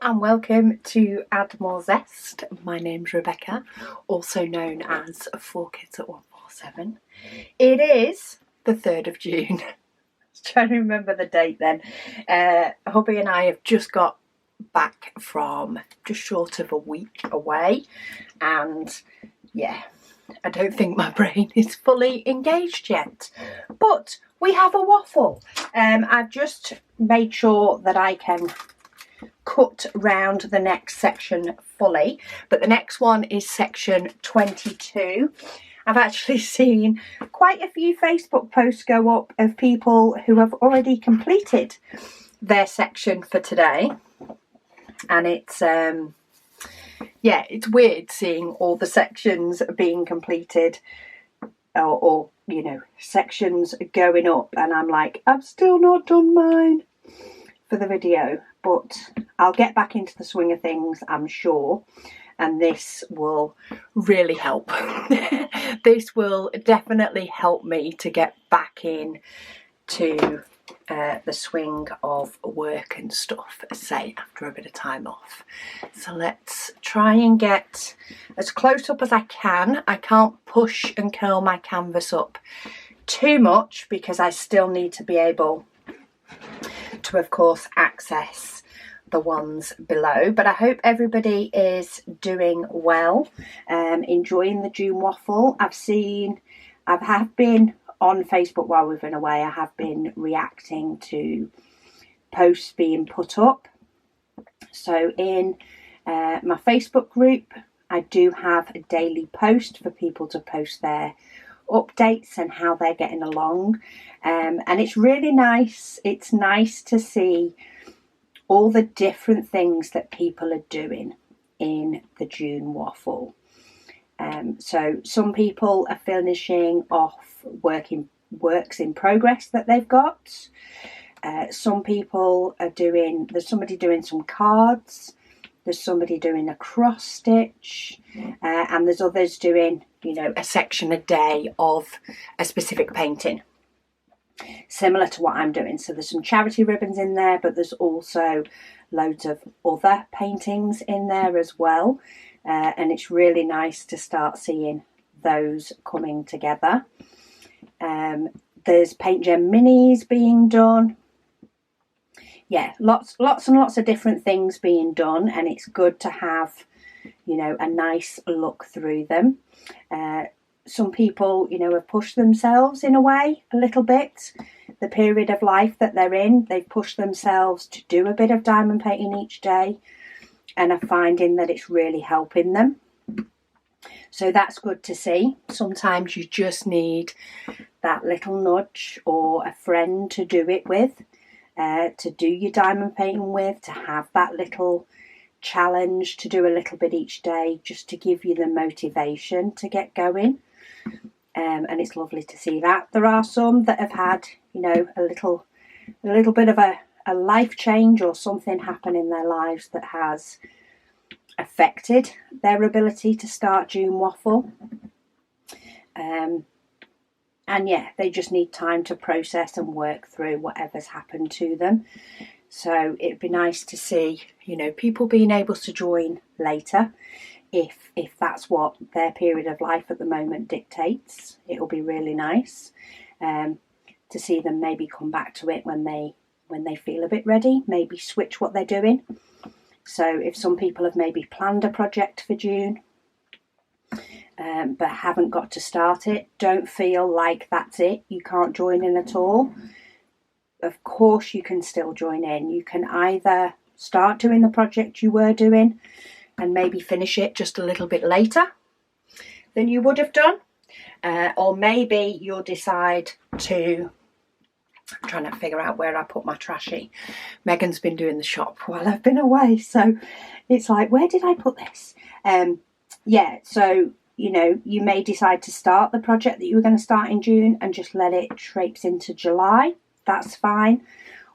and welcome to Add More Zest. My name's Rebecca, also known as 4Kids at 147. It is the 3rd of June. I was trying to remember the date then. Hubby and I have just got back from just short of a week away, and yeah, I don't think my brain is fully engaged yet, but we have a waffle. I've just made sure that I can cut round the next section fully, but the next one is section 22. I've actually seen quite a few Facebook posts go up of people who have already completed their section for today, and it's it's weird seeing all the sections being completed or you know, sections going up, and I'm like, I've still not done mine for the video, but I'll get back into the swing of things, I'm sure, and this will really help. This will definitely help me to get back in to the swing of work and stuff, say, after a bit of time off. So let's try and get as close up as I can. I can't push and curl my canvas up too much because I still need to be able to, of course, access the ones below. But I hope everybody is doing well, enjoying the June waffle. I have been on Facebook while we've been away. I have been reacting to posts being put up. So in my Facebook group, I do have a daily post for people to post their updates and how they're getting along, and it's really nice. It's nice to see all the different things that people are doing in the June waffle. So some people are finishing off works in progress that they've got. Some people are there's somebody doing some cards, there's somebody doing a cross stitch, and there's others doing, you know, a section a day of a specific painting, similar to what I'm doing. So there's some charity ribbons in there, but there's also loads of other paintings in there as well, and it's really nice to start seeing those coming together. There's paint gem minis being done. Yeah, lots and lots of different things being done, and it's good to have, you know, a nice look through them. Some people, you know, have pushed themselves in a way a little bit. The period of life that they're in, they've pushed themselves to do a bit of diamond painting each day, and are finding that it's really helping them. So that's good to see. Sometimes you just need that little nudge or a friend to do it with, to do your diamond painting with, to have that little challenge to do a little bit each day, just to give you the motivation to get going. And it's lovely to see that. There are some that have had, you know, a little bit of a life change or something happen in their lives that has affected their ability to start June waffle. And yeah, they just need time to process and work through whatever's happened to them. So it'd be nice to see, you know, people being able to join later if that's what their period of life at the moment dictates. It'll be really nice to see them maybe come back to it when they feel a bit ready, maybe switch what they're doing. So if some people have maybe planned a project for June, but haven't got to start it, don't feel like that's it, you can't join in at all. Of course you can still join in. You can either start doing the project you were doing and maybe finish it just a little bit later than you would have done, or maybe you'll decide to, I'm trying to figure out where I put my trashy. Megan's been doing the shop while I've been away, so it's like, where did I put this? Yeah, so, you know, you may decide to start the project that you were going to start in June and just let it traipse into July. That's fine.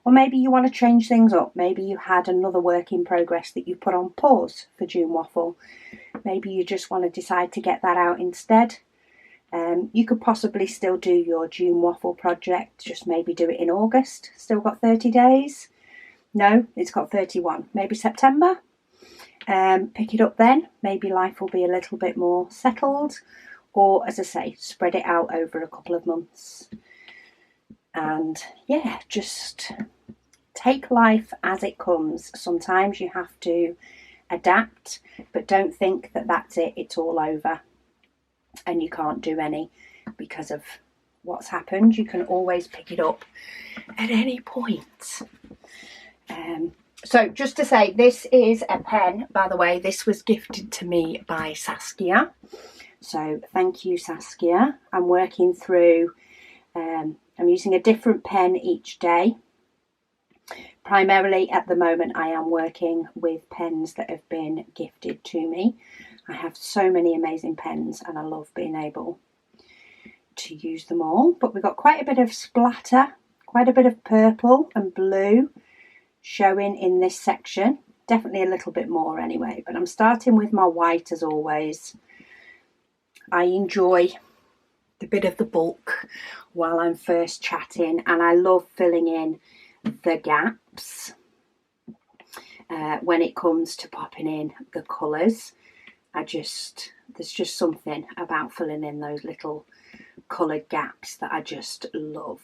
Or maybe you want to change things up. Maybe you had another work in progress that you put on pause for June waffle. Maybe you just want to decide to get that out instead. You could possibly still do your June waffle project, just maybe do it in August. Still got 30 days. No, it's got 31. Maybe September. Pick it up then. Maybe life will be a little bit more settled. Or, as I say, spread it out over a couple of months. And yeah, just take life as it comes. Sometimes you have to adapt, but don't think that that's it, it's all over and you can't do any because of what's happened. You can always pick it up at any point. So just to say, this is a pen, by the way. This was gifted to me by Saskia, so thank you, Saskia. I'm working through I'm using a different pen each day. Primarily at the moment I am working with pens that have been gifted to me. I have so many amazing pens and I love being able to use them all. But we've got quite a bit of splatter, quite a bit of purple and blue showing in this section. Definitely a little bit more anyway, but I'm starting with my white as always. I enjoy the bit of the bulk while I'm first chatting, and I love filling in the gaps when it comes to popping in the colours. There's just something about filling in those little coloured gaps that I just love.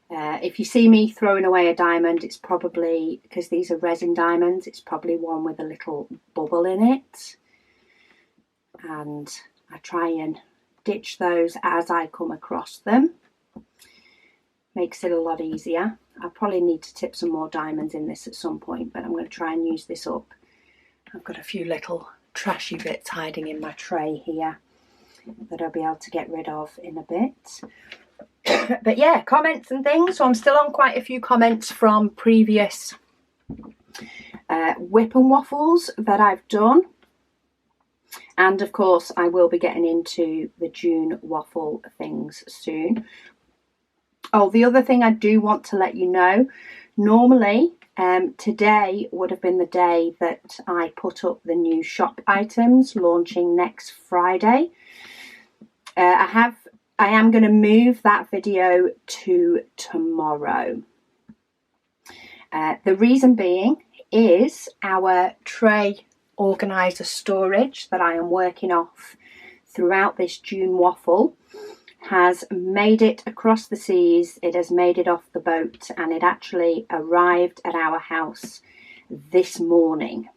If you see me throwing away a diamond, it's probably because these are resin diamonds. It's probably one with a little bubble in it, and I try and ditch those as I come across them. Makes it a lot easier. I probably need to tip some more diamonds in this at some point, but I'm going to try and use this up. I've got a few little trashy bits hiding in my tray here that I'll be able to get rid of in a bit. But yeah, comments and things. So I'm still on quite a few comments from previous whip and waffles that I've done. And of course, I will be getting into the June waffle things soon. Oh, the other thing I do want to let you know, normally today would have been the day that I put up the new shop items launching next Friday. I am going to move that video to tomorrow. The reason being is our tray organiser storage that I am working off throughout this June waffle has made it across the seas. It has made it off the boat, and it actually arrived at our house this morning.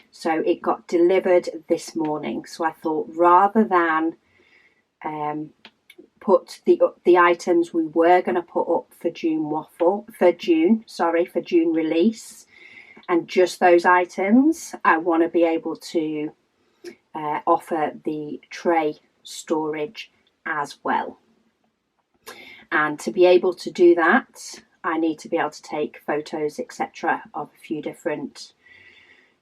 So it got delivered this morning. So I thought, rather than put the items we were going to put up for June release, and just those items, I want to be able to offer the tray storage as well. And to be able to do that, I need to be able to take photos, etc., of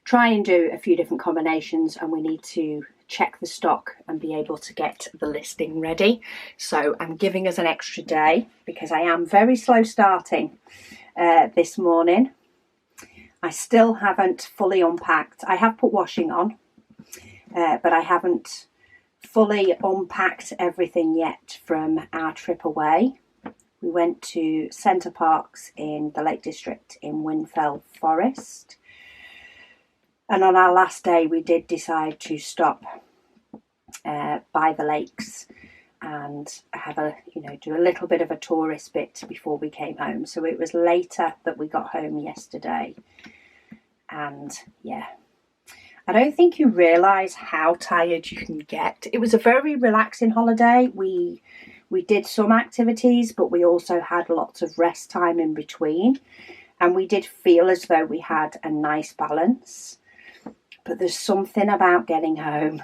try and do a few different combinations, and we need to check the stock and be able to get the listing ready. So I'm giving us an extra day because I am very slow starting this morning. I still haven't fully unpacked. I have put washing on, but I haven't fully unpacked everything yet from our trip away. We went to Center Parks in the Lake District in Winfell Forest. And on our last day, we did decide to stop by the lakes and have do a little bit of a tourist bit before we came home. So it was later that we got home yesterday. And yeah, I don't think you realise how tired you can get. It was a very relaxing holiday. We did some activities, but we also had lots of rest time in between. And we did feel as though we had a nice balance. But there's something about getting home.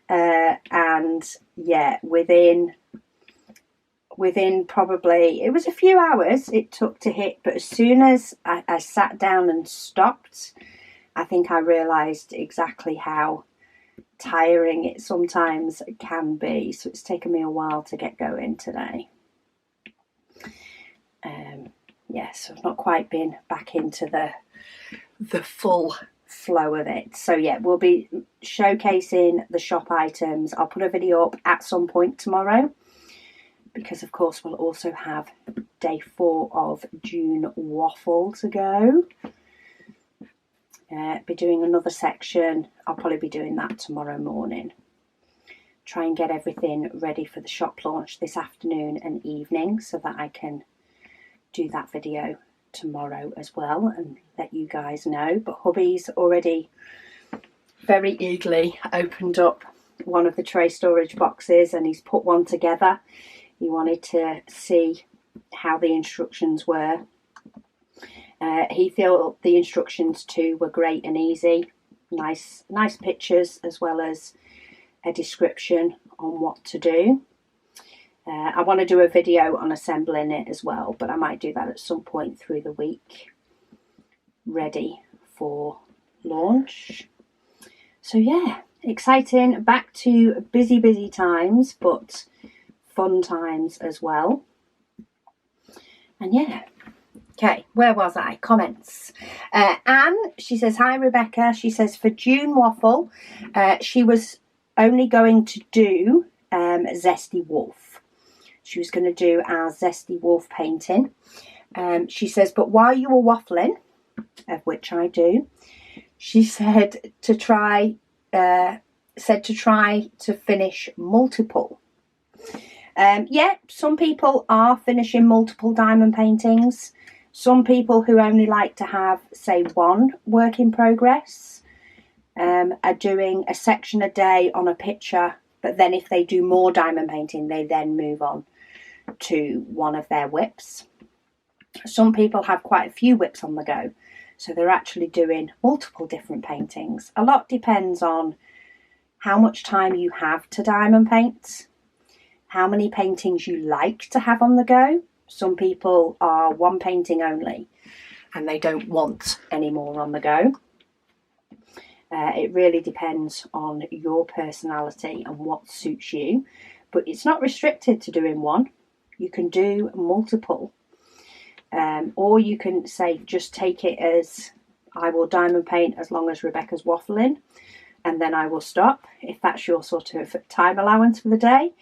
And yeah, within probably, it was a few hours it took to hit, but as soon as I sat down and stopped, I think I realised exactly how tiring it sometimes can be. So it's taken me a while to get going today. So I've not quite been back into the full flow of it. So yeah, we'll be showcasing the shop items. I'll put a video up at some point tomorrow. because of course we'll also have day 4 of June Waffle to go. Be doing another section. I'll probably be doing that tomorrow morning. Try and get everything ready for the shop launch this afternoon and evening so that I can do that video tomorrow as well and let you guys know. But hubby's already very eagerly opened up one of the tray storage boxes and he's put one together. He wanted to see how the instructions were. He thought the instructions too were great and easy. Nice pictures as well as a description on what to do. I want to do a video on assembling it as well, but I might do that at some point through the week, ready for launch. So yeah, exciting, back to busy times, but fun times as well. And yeah, okay, where was I? Comments. Anne, she says, hi Rebecca. She says for June Waffle, she was only going to do Zesty Wolf. She was going to do our Zesty Wolf painting. She says, but while you were waffling, of which I do, she said to try to finish multiple. Yeah, some people are finishing multiple diamond paintings. Some people who only like to have, say, one work in progress are doing a section a day on a picture, but then if they do more diamond painting, they then move on to one of their whips. Some people have quite a few whips on the go, so they're actually doing multiple different paintings. A lot depends on how much time you have to diamond paint, how many paintings you like to have on the go. Some people are one painting only and they don't want any more on the go. It really depends on your personality and what suits you, but it's not restricted to doing one. You can do multiple, or you can say just take it as I will diamond paint as long as Rebecca's waffling and then I will stop, if that's your sort of time allowance for the day.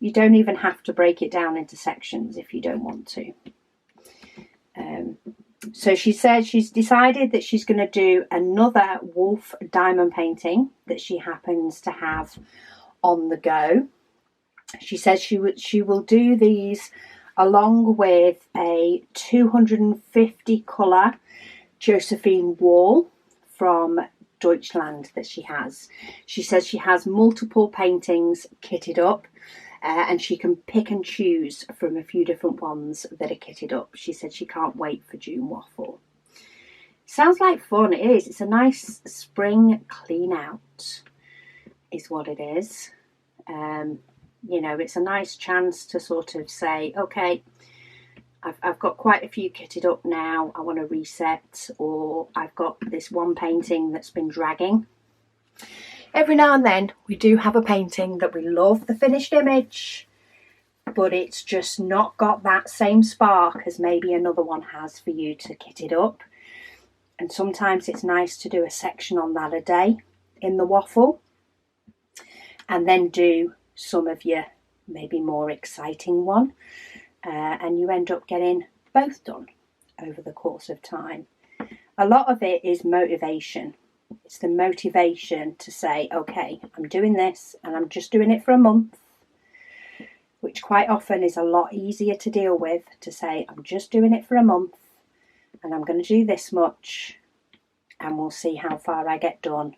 You don't even have to break it down into sections if you don't want to. So she said she's decided that she's going to do another wolf diamond painting that she happens to have on the go. She says she will do these along with a 250 colour Josephine wall from Deutschland that she has. She says she has multiple paintings kitted up. And she can pick and choose from a few different ones that are kitted up. She said she can't wait for June Waffle. Sounds like fun. It is. It's a nice spring clean out is what it is. You know, it's a nice chance to sort of say, okay, I've got quite a few kitted up now. I want to reset, or I've got this one painting that's been dragging. Every now and then we do have a painting that we love the finished image, but it's just not got that same spark as maybe another one has for you to kit it up. And sometimes it's nice to do a section on that a day in the waffle and then do some of your maybe more exciting one, and you end up getting both done over the course of time. A lot of it is motivation. It's the motivation to say, okay, I'm doing this and I'm just doing it for a month, which quite often is a lot easier to deal with, to say, I'm just doing it for a month and I'm going to do this much and we'll see how far I get done.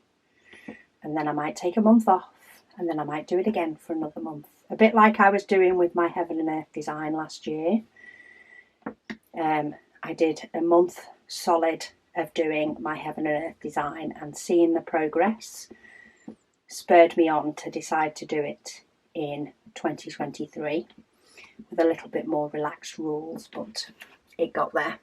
And then I might take a month off and then I might do it again for another month. A bit like I was doing with my Heaven and Earth design last year. I did a month solid of doing my Heaven and Earth design, and seeing the progress spurred me on to decide to do it in 2023 with a little bit more relaxed rules, but it got there.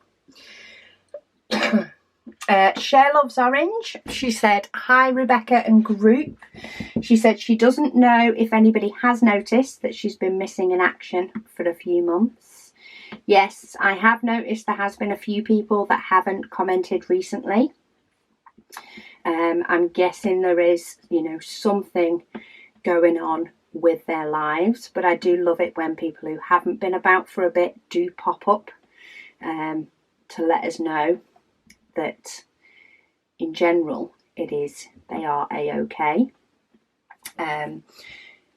Cher Loves Orange, she said, hi Rebecca and group. She said she doesn't know if anybody has noticed that she's been missing in action for a few months. Yes, I have noticed there has been a few people that haven't commented recently. I'm guessing there is, you know, something going on with their lives, but I do love it when people who haven't been about for a bit do pop up to let us know that in general they are a-okay.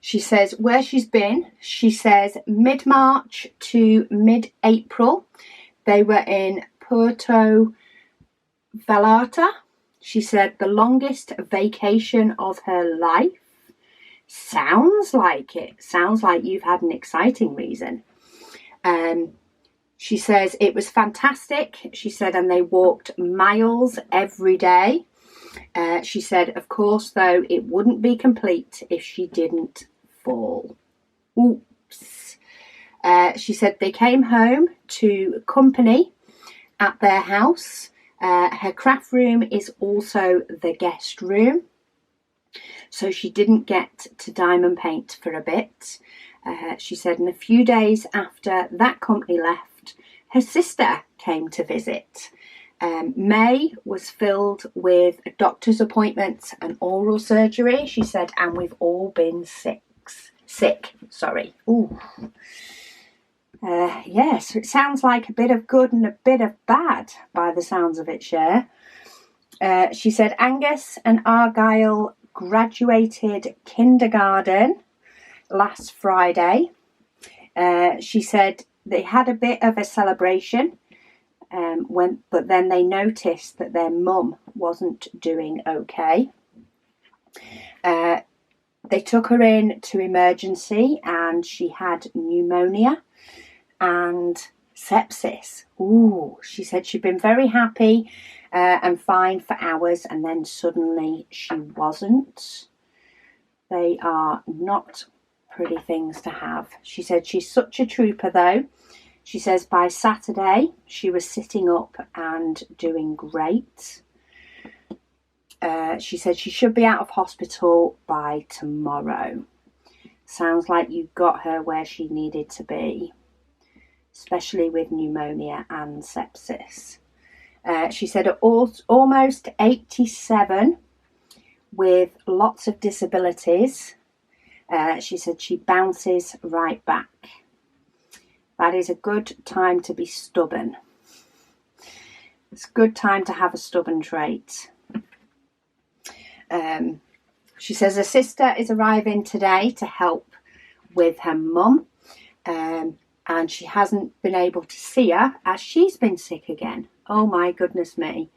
She says where she's been. She says mid-March to mid-April they were in Puerto Vallarta. She said the longest vacation of her life. Sounds like it. Sounds like you've had an exciting reason. She says it was fantastic. She said, and they walked miles every day. She said, of course, though, it wouldn't be complete if she didn't fall. Oops. She said they came home to company at their house. Her craft room is also the guest room. So she didn't get to diamond paint for a bit. She said, and a few days after that company left, her sister came to visit. May was filled with doctor's appointments and oral surgery. She said, and we've all been sick. Ooh. Yes, it sounds like a bit of good and a bit of bad by the sounds of it, Cher. She said Angus and Argyle graduated kindergarten last Friday. She said they had a bit of a celebration, but then they noticed that their mum wasn't doing okay. They took her in to emergency and she had pneumonia and sepsis. Ooh, she said she'd been very happy and fine for hours, and then suddenly she wasn't. They are not pretty things to have. She said she's such a trooper though. She says by Saturday she was sitting up and doing great. She said she should be out of hospital by tomorrow. Sounds like you got her where she needed to be, especially with pneumonia and sepsis. She said almost 87 with lots of disabilities. She said she bounces right back. That is a good time to be stubborn. It's a good time to have a stubborn trait. She says her sister is arriving today to help with her mum. And she hasn't been able to see her as she's been sick again. Oh my goodness me.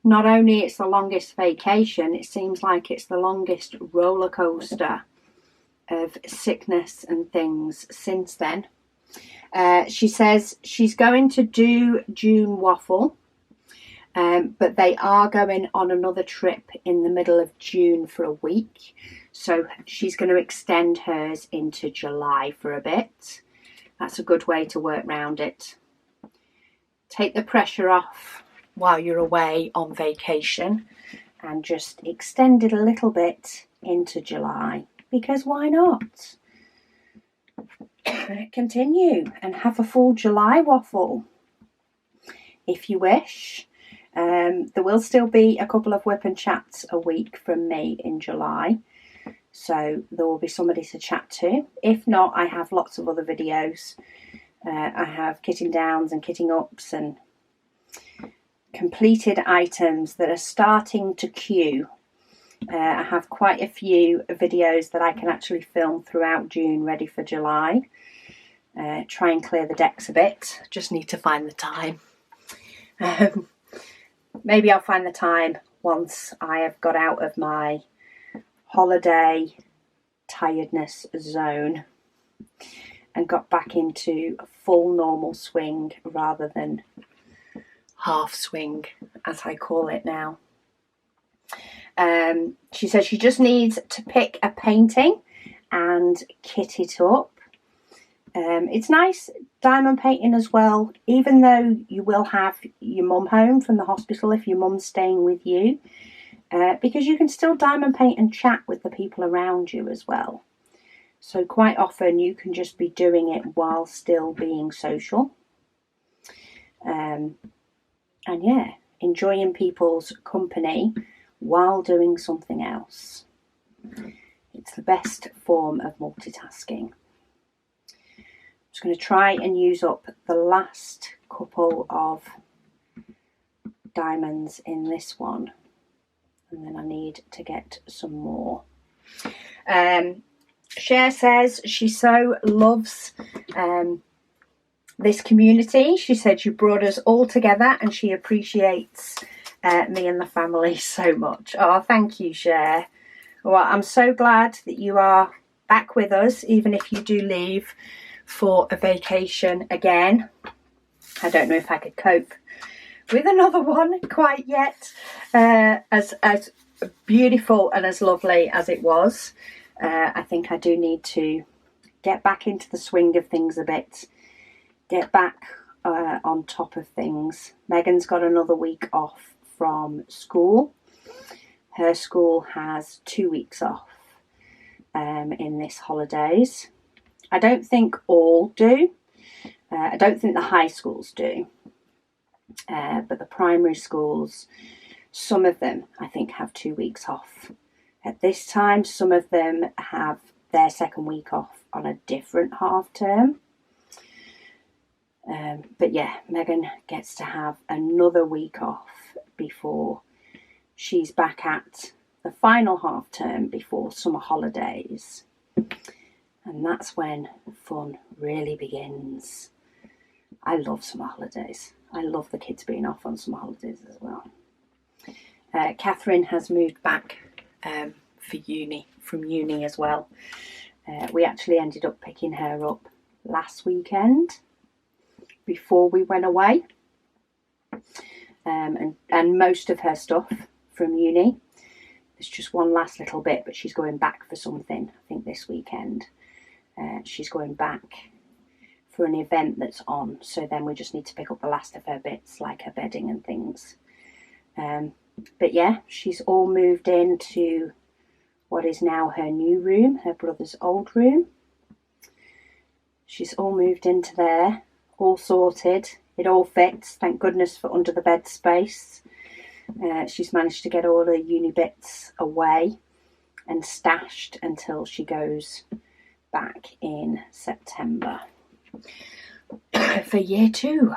Not only it's the longest vacation, it seems like it's the longest roller coaster of sickness and things since then. She says she's going to do June Waffle, but they are going on another trip in the middle of June for a week. So she's going to extend hers into July for a bit. That's a good way to work around it. Take the pressure off while you're away on vacation and just extend it a little bit into July, because why not? Continue and have a full July waffle if you wish. There will still be a couple of whip and chats a week from me in July, so there will be somebody to chat to. If not, I have lots of other videos. I have kitting downs and kitting ups and completed items that are starting to queue. I have quite a few videos that I can actually film throughout June ready for July. Try and clear the decks a bit. Just need to find the time. Maybe I'll find the time once I have got out of my holiday tiredness zone and got back into a full normal swing rather than half swing, as I call it now. She says she just needs to pick a painting and kit it up. It's nice diamond painting as well, even though you will have your mum home from the hospital if your mum's staying with you, because you can still diamond paint and chat with the people around you as well. So quite often you can just be doing it while still being social. And yeah, enjoying people's company while doing something else. It's the best form of multitasking. I'm just going to try and use up the last couple of diamonds in this one, and then I need to get some more. Cher says she so loves this community. She said you brought us all together and she appreciates me and the family so much. Oh, thank you, Cher. Well, I'm so glad that you are back with us, even if you do leave for a vacation again. I don't know if I could cope with another one quite yet, as beautiful and as lovely as it was. I think I do need to get back into the swing of things a bit, get back on top of things. Megan's got another week off from school. Her school has 2 weeks off in this holidays. I don't think all do. I don't think the high schools do. But the primary schools, some of them I think have 2 weeks off at this time. Some of them have their second week off on a different half term. But yeah, Megan gets to have another week off before she's back at the final half term before summer holidays. And that's when fun really begins. I love summer holidays. I love the kids being off on summer holidays as well. Catherine has moved back for uni, from uni as well. We actually ended up picking her up last weekend before we went away. And most of her stuff from uni. There's just one last little bit, but she's going back for something, I think this weekend. She's going back for an event that's on, so then we just need to pick up the last of her bits, like her bedding and things. But yeah, she's all moved into what is now her new room, her brother's old room. She's all moved into there, all sorted. It all fits, thank goodness for under the bed space. She's managed to get all her uni bits away and stashed until she goes back in September for year 2.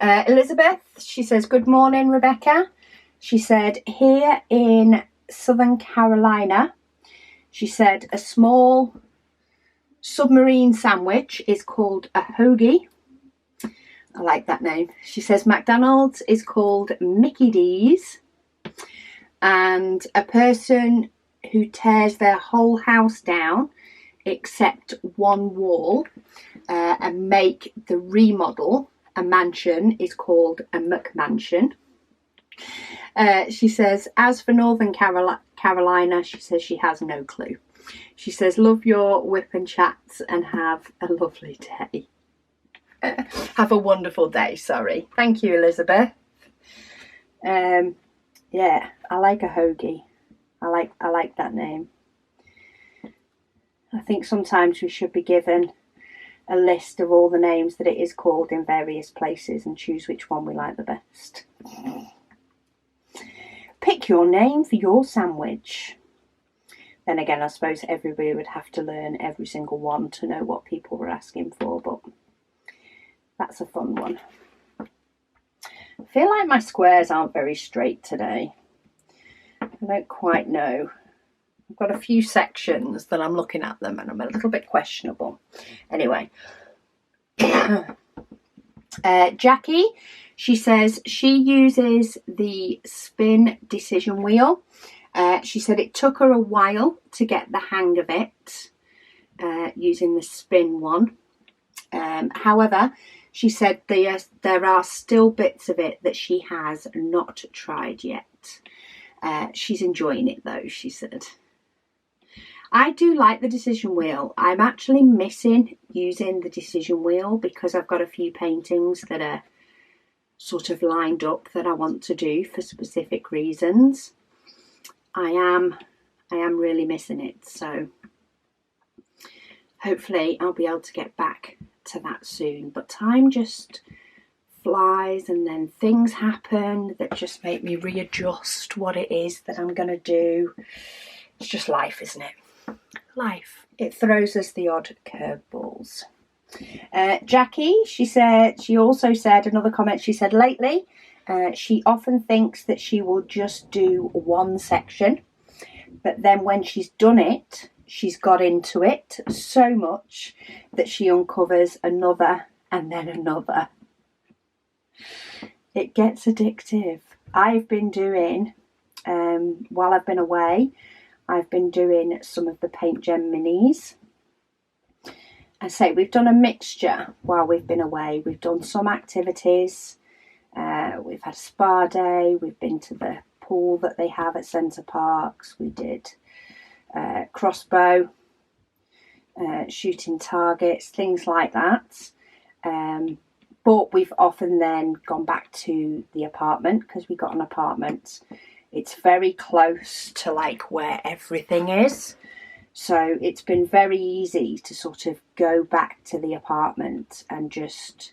Elizabeth, she says, good morning, Rebecca. She said, here in Southern Carolina, she said, a small submarine sandwich is called a hoagie. I like that name. She says McDonald's is called Mickey D's, and a person who tears their whole house down except one wall and make the remodel a mansion is called a McMansion. She says, as for Northern Carolina, she says she has no clue. She says, love your whip and chats and have a lovely day. Have a wonderful day, sorry. Thank you, Elizabeth. Yeah, I like a hoagie. I like that name. I think sometimes we should be given a list of all the names that it is called in various places and choose which one we like the best. Pick your name for your sandwich. Then again, I suppose everybody would have to learn every single one to know what people were asking for, but that's a fun one. I feel like my squares aren't very straight today. I don't quite know. I've got a few sections that I'm looking at them and I'm a little bit questionable. Anyway. Jackie, she says she uses the spin decision wheel. She said it took her a while to get the hang of it using the spin one. However, she said there are still bits of it that she has not tried yet. She's enjoying it though, she said. I do like the decision wheel. I'm actually missing using the decision wheel because I've got a few paintings that are sort of lined up that I want to do for specific reasons. I am really missing it, so hopefully I'll be able to get back to that soon. But time just flies and then things happen that just make me readjust what it is that I'm going to do. It's just life, isn't it? Life. It throws us the odd curveballs. Jackie, she also said, another comment, she said lately, she often thinks that she will just do one section, but then when she's done it, she's got into it so much that she uncovers another and then another. It gets addictive. I've been doing, while I've been away, I've been doing some of the Paint Gem minis. I say we've done a mixture while we've been away. We've done some activities. We've had a spa day. We've been to the pool that they have at Centre Parks. We did crossbow, shooting targets, things like that. But we've often then gone back to the apartment because we got an apartment. It's very close to like where everything is. So it's been very easy to sort of go back to the apartment and just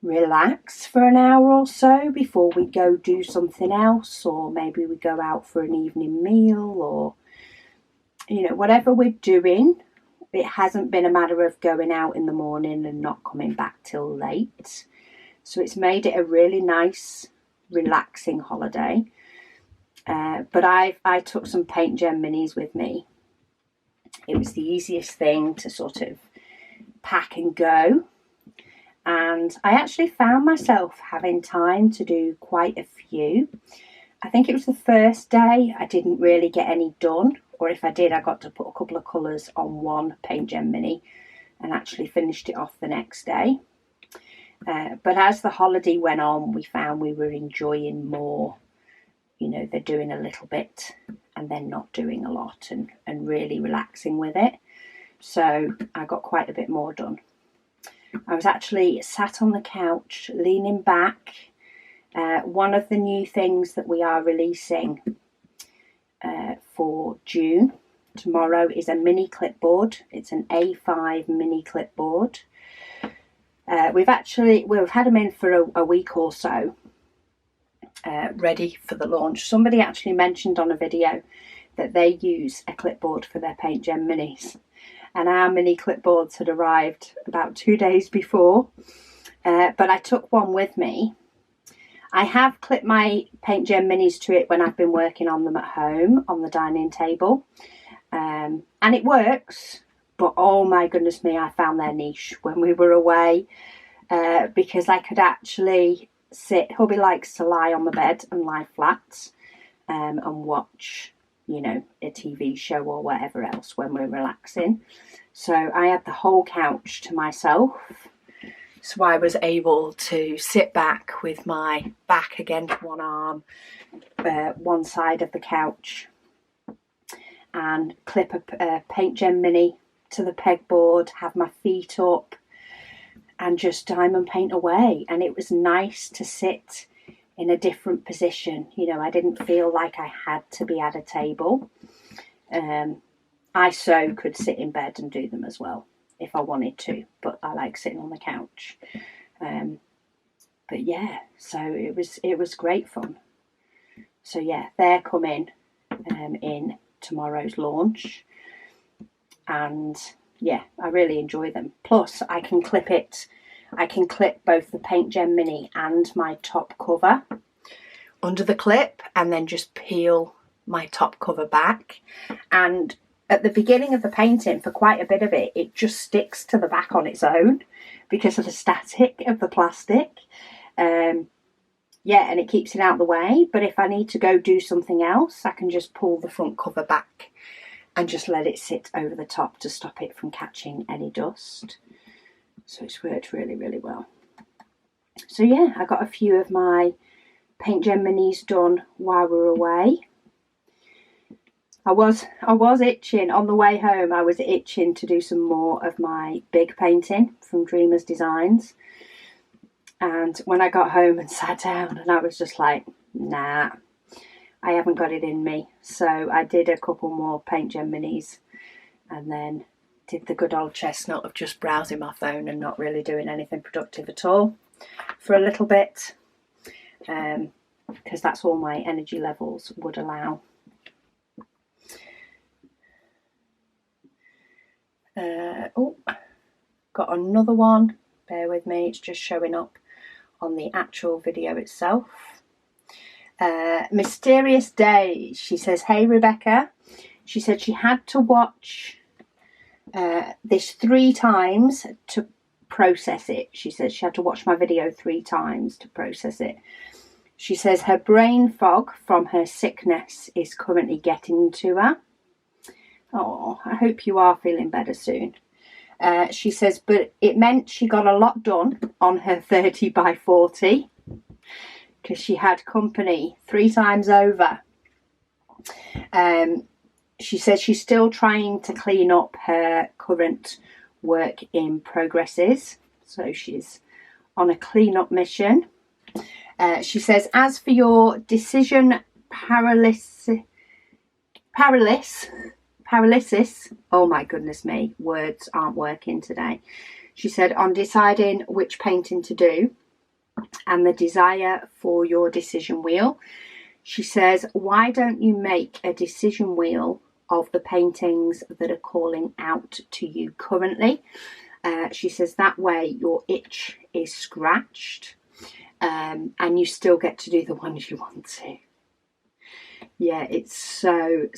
relax for an hour or so before we go do something else, or maybe we go out for an evening meal, or, you know, whatever we're doing. It hasn't been a matter of going out in the morning and not coming back till late. So it's made it a really nice, relaxing holiday. But I took some Paint Gem minis with me. It was the easiest thing to sort of pack and go. And I actually found myself having time to do quite a few. I think it was the first day I didn't really get any done. Or if I did, I got to put a couple of colours on one Paint Gem mini and actually finished it off the next day. But as the holiday went on, we found we were enjoying more. You know, they're doing a little bit and then not doing a lot, and really relaxing with it. So I got quite a bit more done. I was actually sat on the couch, leaning back. One of the new things that we are releasing for June tomorrow is a mini clipboard. It's an A5 mini clipboard. We've had them in for a week or so, ready for the launch. Somebody actually mentioned on a video that they use a clipboard for their Paint Gem minis, and our mini clipboards had arrived about 2 days before, but I took one with me. I have clipped my Paint Gem minis to it when I've been working on them at home on the dining table, and it works, but oh my goodness me, I found their niche when we were away, because I could actually sit. Hubby likes to lie on the bed and lie flat and watch, you know, a TV show or whatever else when we're relaxing. So I had the whole couch to myself. So I was able to sit back with my back against one arm, one side of the couch, and clip a Paint Gem mini to the pegboard, have my feet up, and just diamond paint away. And it was nice to sit in a different position. You know, I didn't feel like I had to be at a table. I could sit in bed and do them as well if I wanted to, but I like sitting on the couch. But yeah, so it was great fun. So yeah, they're coming in tomorrow's launch, and yeah, I really enjoy them. Plus I can clip both the Paint Gem mini and my top cover under the clip, and then just peel my top cover back. And at the beginning of the painting, for quite a bit of it, it just sticks to the back on its own because of the static of the plastic. Yeah, and it keeps it out of the way. But if I need to go do something else, I can just pull the front cover back and just let it sit over the top to stop it from catching any dust. So it's worked really, really well. So yeah, I got a few of my Paint Gem minis done while we were away. I was itching on the way home. I was itching to do some more of my big painting from Dreamers Designs. And when I got home and sat down, and I was just like, nah, I haven't got it in me. So I did a couple more Paint Gem minis, and then did the good old chestnut of just browsing my phone and not really doing anything productive at all for a little bit, because that's all my energy levels would allow. Oh, got another one. Bear with me, it's just showing up on the actual video itself. Mysterious Days. She says, hey Rebecca. She said she had to watch this 3 times to process it. She says she had to watch my video 3 times to process it. She says her brain fog from her sickness is currently getting to her. Oh, I hope you are feeling better soon. She says, but it meant she got a lot done on her 30 by 40 because she had company 3 times over. She says she's still trying to clean up her current work in progresses. So she's on a clean-up mission. She says, as for your decision paralysis, oh my goodness me, words aren't working today. She said, on deciding which painting to do and the desire for your decision wheel. She says, why don't you make a decision wheel of the paintings that are calling out to you currently? She says that way your itch is scratched and you still get to do the ones you want to. Yeah, it's so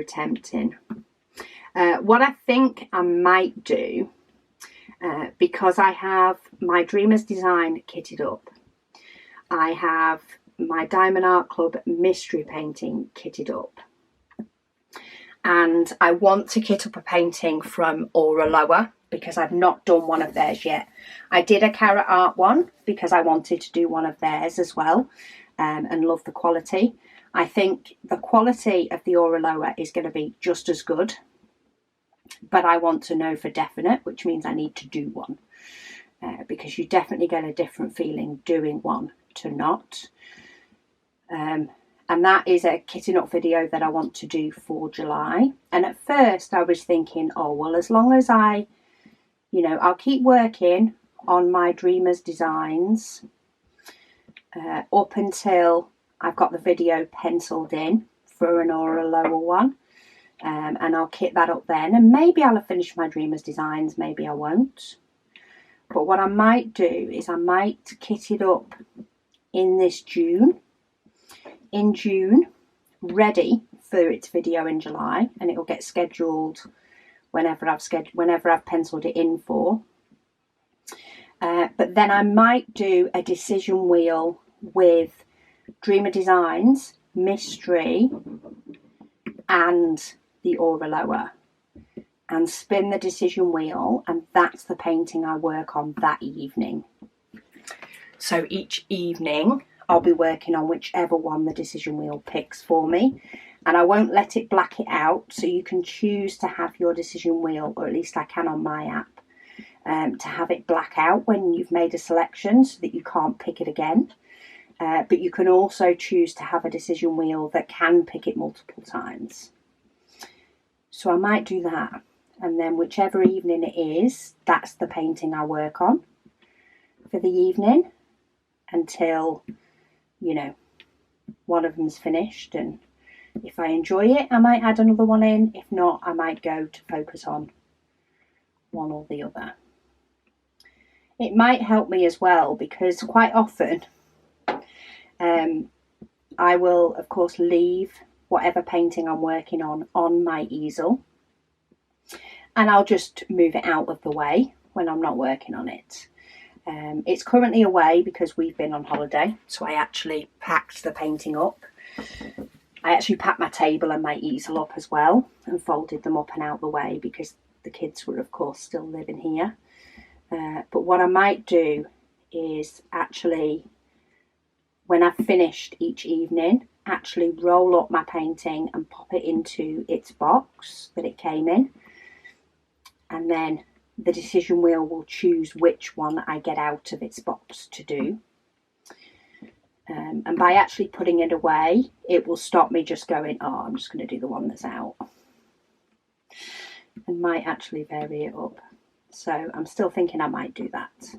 tempting. What I think I might do, because I have my Dreamers Design kitted up, I have my Diamond Art Club mystery painting kitted up, and I want to kit up a painting from Aura Lower because I've not done one of theirs yet. I did a Carrot Art one because I wanted to do one of theirs as well, and love the quality. I think the quality of the Aura Lower is going to be just as good, but I want to know for definite, which means I need to do one, because you definitely get a different feeling doing one to not. And that is a kitting up video that I want to do for July. And at first I was thinking, oh, well, as long as I'll keep working on my Dreamers designs up until I've got the video penciled in for an Aura Lower one. And I'll kit that up then. And maybe I'll have finished my Dreamers designs, maybe I won't. But what I might do is I might kit it up in June, ready for its video in July, and it'll get scheduled whenever I've penciled it in for. But then I might do a decision wheel with Dreamer Designs, Mystery, and the Aura Lower, and spin the decision wheel, and that's the painting I work on that evening. So each evening I'll be working on whichever one the decision wheel picks for me, and I won't let it black it out, so you can choose to have your decision wheel, or at least I can on my app, to have it black out when you've made a selection so that you can't pick it again. But you can also choose to have a decision wheel that can pick it multiple times. So I might do that, and then whichever evening it is, that's the painting I work on for the evening until, one of them's finished. And if I enjoy it, I might add another one in. If not, I might go to focus on one or the other. It might help me as well, because quite often I will, of course, leave whatever painting I'm working on my easel, and I'll just move it out of the way when I'm not working on it. It's currently away because we've been on holiday, so I actually packed the painting up. I actually packed my table and my easel up as well and folded them up and out the way because the kids were, of course, still living here. But what I might do is actually, when I've finished each evening, actually roll up my painting and pop it into its box that it came in, and then the decision wheel will choose which one I get out of its box to do. And by actually putting it away, it will stop me just going, oh, I'm just going to do the one that's out, and might actually vary it up. So I'm still thinking I might do that.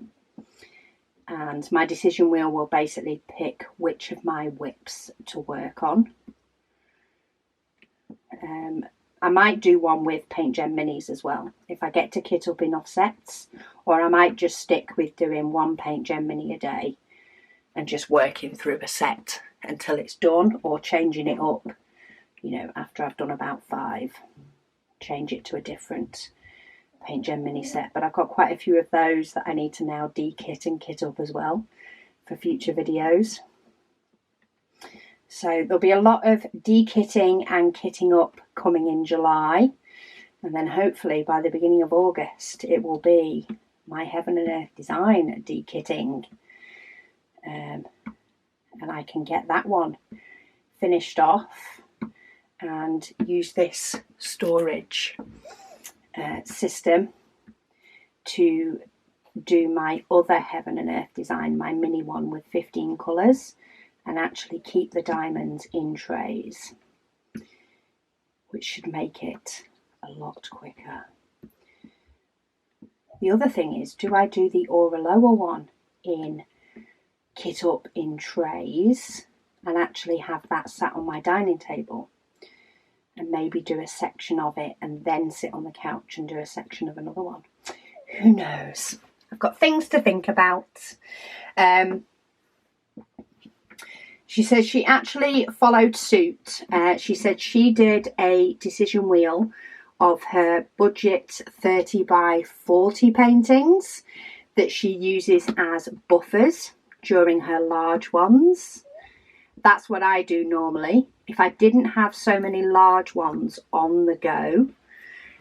And my decision wheel will basically pick which of my whips to work on. I might do one with Paint Gen Minis as well, if I get to kit up enough sets, or I might just stick with doing one Paint Gen Mini a day and just working through a set until it's done, or changing it up, you know, after I've done about 5, change it to a different Paint Gen Mini set. But I've got quite a few of those that I need to now de-kit and kit up as well for future videos. So there'll be a lot of de-kitting and kitting up coming in July, and then hopefully by the beginning of August it will be my Heaven and Earth design de-kitting, and I can get that one finished off and use this storage system to do my other Heaven and Earth design, my mini one with 15 colours, and actually keep the diamonds in trays, which should make it a lot quicker. The other thing is, do I do the Aura Lower one in kit up in trays and actually have that sat on my dining table, and maybe do a section of it and then sit on the couch and do a section of another one? Who knows? I've got things to think about. She says she actually followed suit. She said she did a decision wheel of her budget 30 by 40 paintings that she uses as buffers during her large ones. That's what I do normally. If I didn't have so many large ones on the go,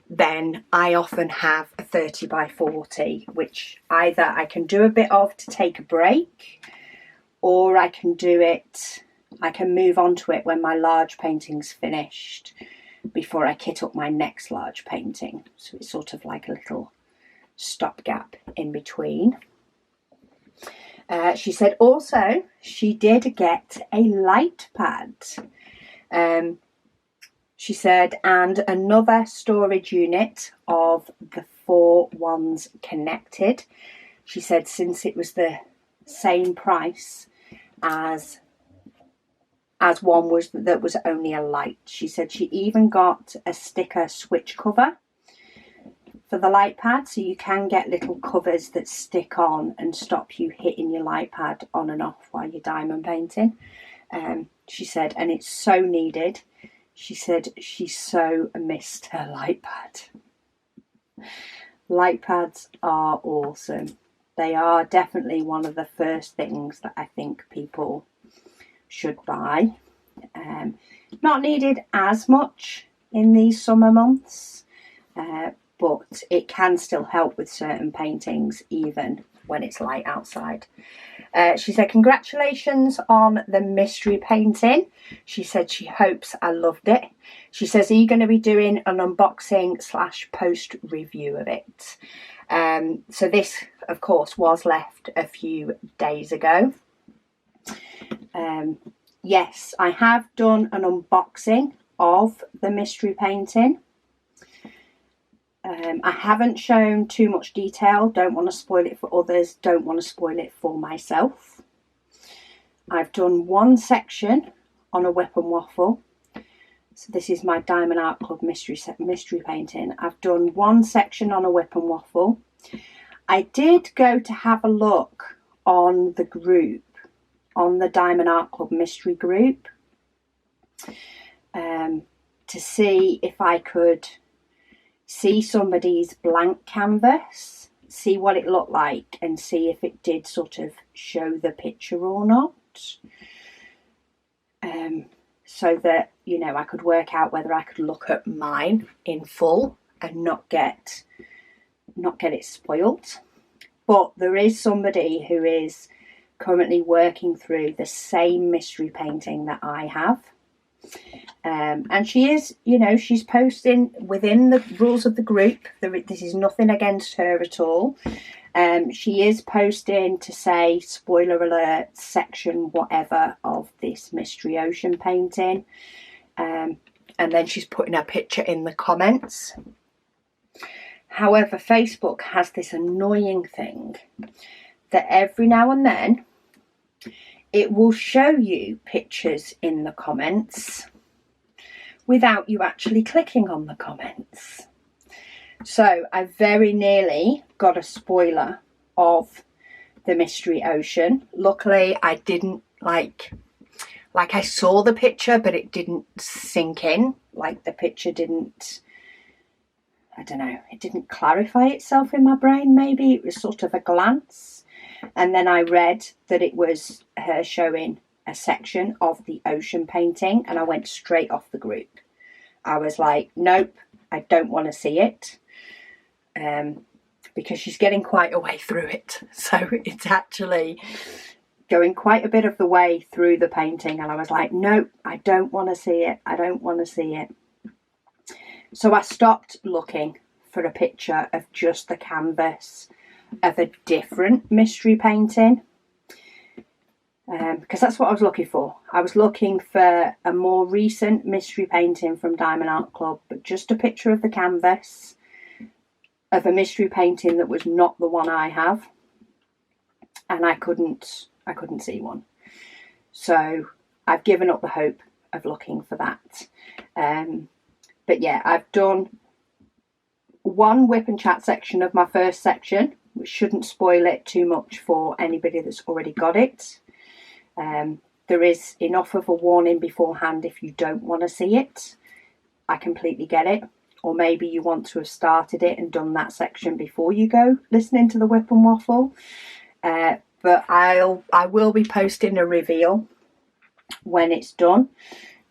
then I often have a 30 by 40, which either I can do a bit of to take a break, or I can do it, I can move on to it when my large painting's finished before I kit up my next large painting. So it's sort of like a little stopgap in between. She said also she did get a light pad. She said, and another storage unit of the 4 ones connected. She said since it was the same price as one that was only a light. She said she even got a sticker switch cover for the light pad, so you can get little covers that stick on and stop you hitting your light pad on and off while you're diamond painting. She said, and it's so needed. She said she so missed her light pad. Light pads are awesome. They are definitely one of the first things that I think people should buy. Not needed as much in these summer months, but it can still help with certain paintings even when it's light outside. She said congratulations on the mystery painting. She said she hopes I loved it. She says, are you going to be doing an unboxing / post review of it? So this of course was left a few days ago. Yes, I have done an unboxing of the mystery painting. I haven't shown too much detail, don't want to spoil it for others, don't want to spoil it for myself. I've done one section on a Whip and Waffle. So this is my Diamond Art Club mystery painting. I've done one section on a Whip and Waffle. I did go to have a look on the group, on the Diamond Art Club mystery group, to see if I could see somebody's blank canvas, see what it looked like, and see if it did sort of show the picture or not, so that, you know, I could work out whether I could look at mine in full and not get it spoilt. But there is somebody who is currently working through the same mystery painting that I have. And she is, you know, she's posting within the rules of the group. This is nothing against her at all. She is posting to say spoiler alert section whatever of this mystery ocean painting, and then she's putting her picture in the comments. However, Facebook has this annoying thing that every now and then it will show you pictures in the comments without you actually clicking on the comments. So I very nearly got a spoiler of the Mystery Ocean. Luckily I didn't like I saw the picture, but it didn't sink in. Like the picture didn't, I don't know, it didn't clarify itself in my brain. Maybe it was sort of a glance. And then I read that it was her showing a section of the ocean painting, and I went straight off the group. I was like, nope, I don't want to see it, because she's getting quite a way through it. So it's actually going quite a bit of the way through the painting, and I was like, nope, I don't want to see it. I don't want to see it. So I stopped looking for a picture of just the canvas of a different mystery painting, because that's what I was looking for. I was looking for a more recent mystery painting from Diamond Art Club, but just a picture of the canvas of a mystery painting that was not the one I have, and I couldn't see one. So I've given up the hope of looking for that. But yeah, I've done one whip and chat section of my first section, which shouldn't spoil it too much for anybody that's already got it. There is enough of a warning beforehand if you don't want to see it. I completely get it. Or maybe you want to have started it and done that section before you go listening to the Whip and Waffle. But I will be posting a reveal when it's done.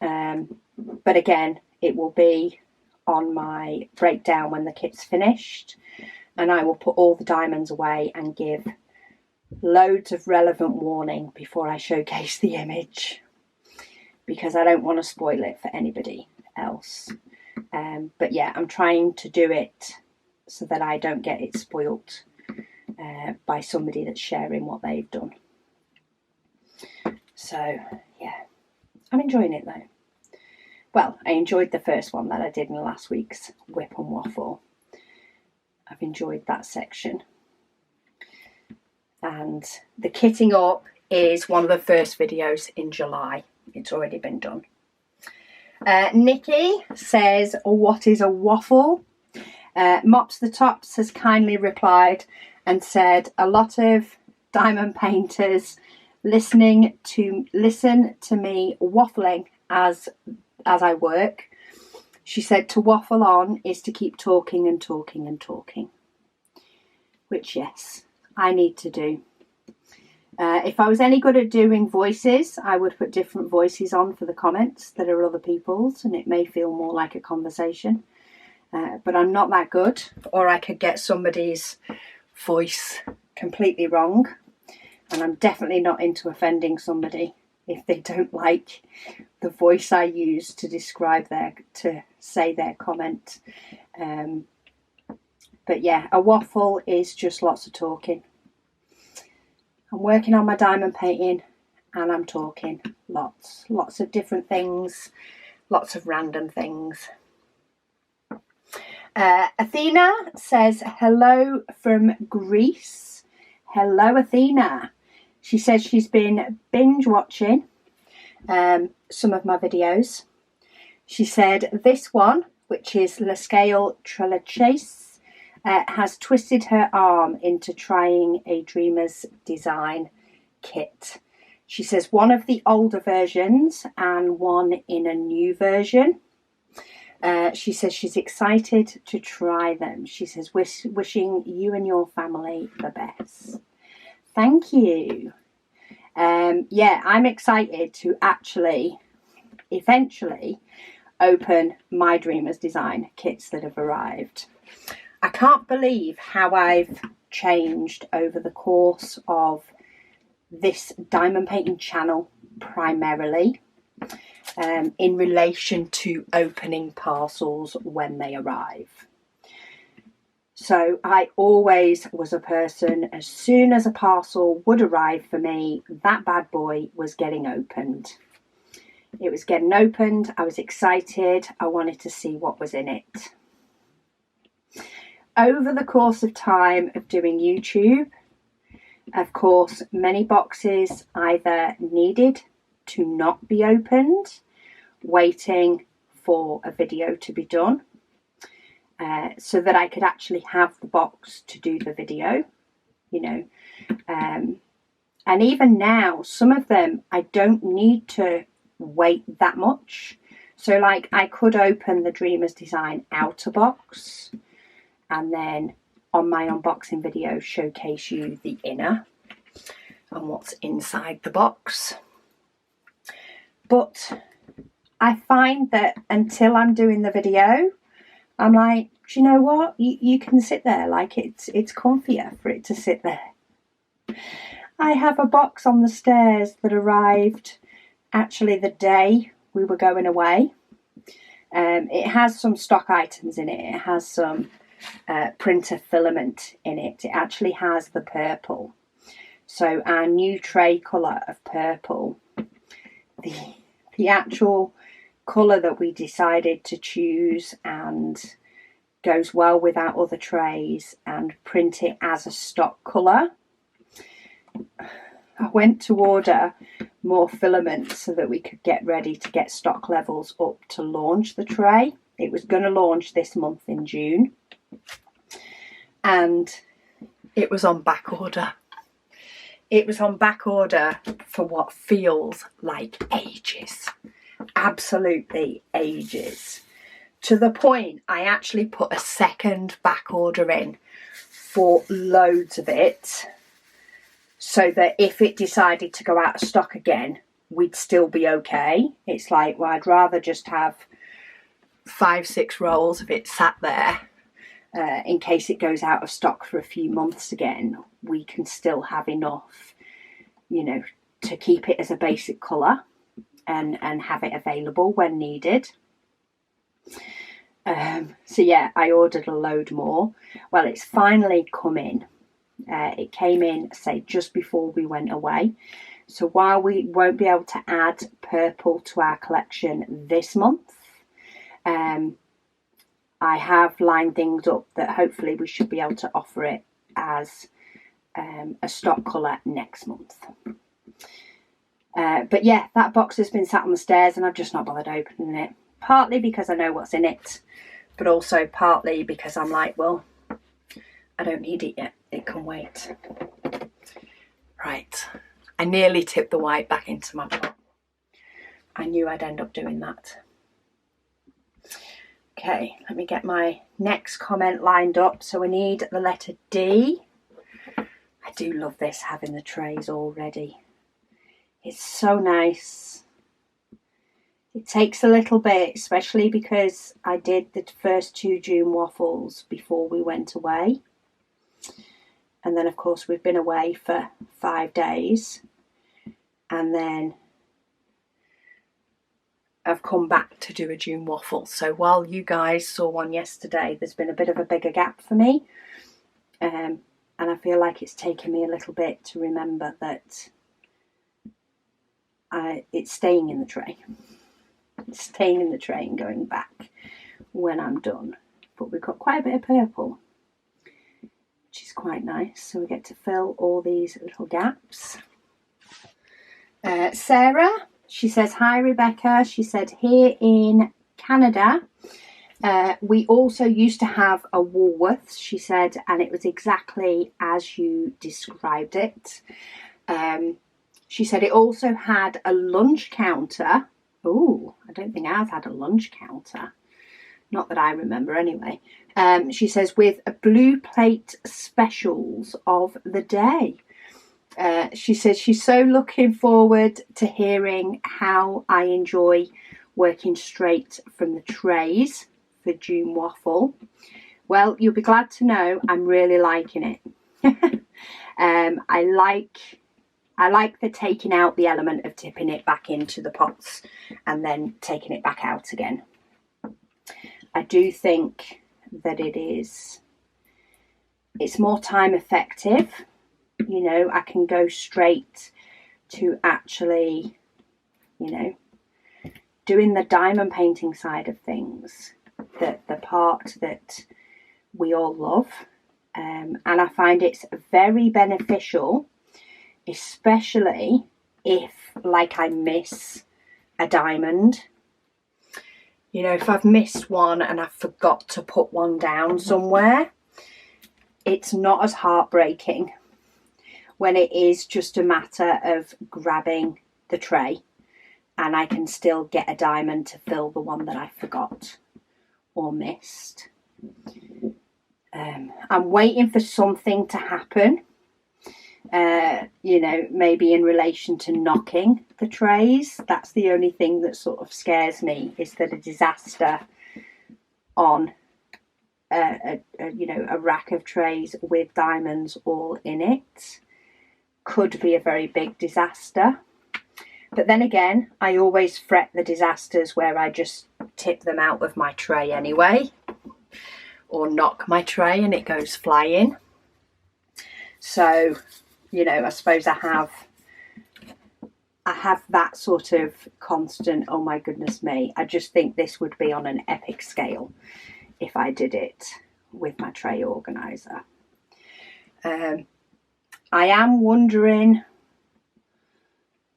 But again, it will be on my breakdown when the kit's finished, and I will put all the diamonds away and give loads of relevant warning before I showcase the image, because I don't want to spoil it for anybody else. But yeah, I'm trying to do it so that I don't get it spoilt by somebody that's sharing what they've done. So yeah, I'm enjoying it though. Well, I enjoyed the first one that I did in last week's Whip and Waffle. I've enjoyed that section. And the kitting up is one of the first videos in July. It's already been done. Nikki says, what is a waffle? Mops the Tops has kindly replied and said, a lot of diamond painters listen to me waffling as I work. She said to waffle on is to keep talking and talking and talking, which yes, I need to do. If I was any good at doing voices, I would put different voices on for the comments that are other people's, and it may feel more like a conversation. But I'm not that good, or I could get somebody's voice completely wrong. And I'm definitely not into offending somebody if they don't like the voice I use to describe to say their comment. But yeah, a waffle is just lots of talking. I'm working on my diamond painting and I'm talking lots of different things, lots of random things. Athena says hello from Greece. Hello, Athena. She says she's been binge watching some of my videos. She said this one, which is La Scale Trelachase, has twisted her arm into trying a Dreamer's Design kit. She says one of the older versions and one in a new version. She says she's excited to try them. She says wishing you and your family the best. Thank you. Yeah, I'm excited to actually eventually open my Dreamer's Design kits that have arrived. I can't believe how I've changed over the course of this diamond painting channel primarily in relation to opening parcels when they arrive. So I always was a person, as soon as a parcel would arrive for me, that bad boy was getting opened. It was getting opened, I was excited, I wanted to see what was in it. Over the course of time of doing YouTube, of course, many boxes either needed to not be opened, waiting for a video to be done, so that I could actually have the box to do the video, you know. And even now, some of them I don't need to wait that much. So like I could open the Dreamer's Design outer box and then on my unboxing video showcase you the inner and what's inside the box. But I find that until I'm doing the video, I'm like, do you know what? You can sit there, like it's comfier for it to sit there. I have a box on the stairs that arrived actually the day we were going away. It has some stock items in it. It has some printer filament in it. It actually has the purple. So our new tray colour of purple, the actual colour that we decided to choose and goes well with our other trays and print it as a stock colour. I went to order more filament so that we could get ready to get stock levels up to launch the tray. It was going to launch this month in June, and it was on back order. It was on back order for what feels like ages. Absolutely ages. To the point I actually put a second back order in for loads of it, so that if it decided to go out of stock again, we'd still be okay. It's like, well, I'd rather just have 5-6 rolls of it sat there in case it goes out of stock for a few months again. We can still have enough, you know, to keep it as a basic colour and have it available when needed. So yeah, I ordered a load more. Well, it's finally come in. It came in, say, just before we went away. So while we won't be able to add purple to our collection this month, I have lined things up that hopefully we should be able to offer it as a stock colour next month. But yeah, that box has been sat on the stairs and I've just not bothered opening it. Partly because I know what's in it, but also partly because I'm like, well, I don't need it yet. It can wait. Right. I nearly tipped the white back into my pot. I knew I'd end up doing that. Okay, let me get my next comment lined up. So we need the letter D. I do love this, having the trays all ready. It's so nice. It takes a little bit, especially because I did the first 2 June waffles before we went away. And then, of course, we've been away for 5 days. And then I've come back to do a June waffle. So while you guys saw one yesterday, there's been a bit of a bigger gap for me. And I feel like it's taken me a little bit to remember that it's staying in the tray. It's staying in the tray and going back when I'm done. But we've got quite a bit of purple, which is quite nice. So we get to fill all these little gaps. Sarah, she says, hi Rebecca. She said, here in Canada, we also used to have a Woolworths, she said, and it was exactly as you described it. She said it also had a lunch counter. Oh, I don't think ours had a lunch counter. Not that I remember anyway. She says with a blue plate specials of the day. She says she's so looking forward to hearing how I enjoy working straight from the trays for June waffle. Well, you'll be glad to know I'm really liking it. I like the taking out the element of tipping it back into the pots and then taking it back out again. I do think that it's more time effective. You know, I can go straight to actually, you know, doing the diamond painting side of things, the part that we all love. And I find it's very beneficial, especially if, like, I miss a diamond, You know, if I've missed one and I've forgot to put one down somewhere, it's not as heartbreaking when it is just a matter of grabbing the tray and I can still get a diamond to fill the one that I forgot or missed. I'm waiting for something to happen, you know, maybe in relation to knocking the trays. That's the only thing that sort of scares me, is that a disaster on you know, a rack of trays with diamonds all in it could be a very big disaster. But then again, I always fret the disasters where I just tip them out of my tray anyway, or knock my tray and it goes flying. So, you know, I suppose I have that sort of constant, oh my goodness me. I just think this would be on an epic scale if I did it with my tray organiser. I am wondering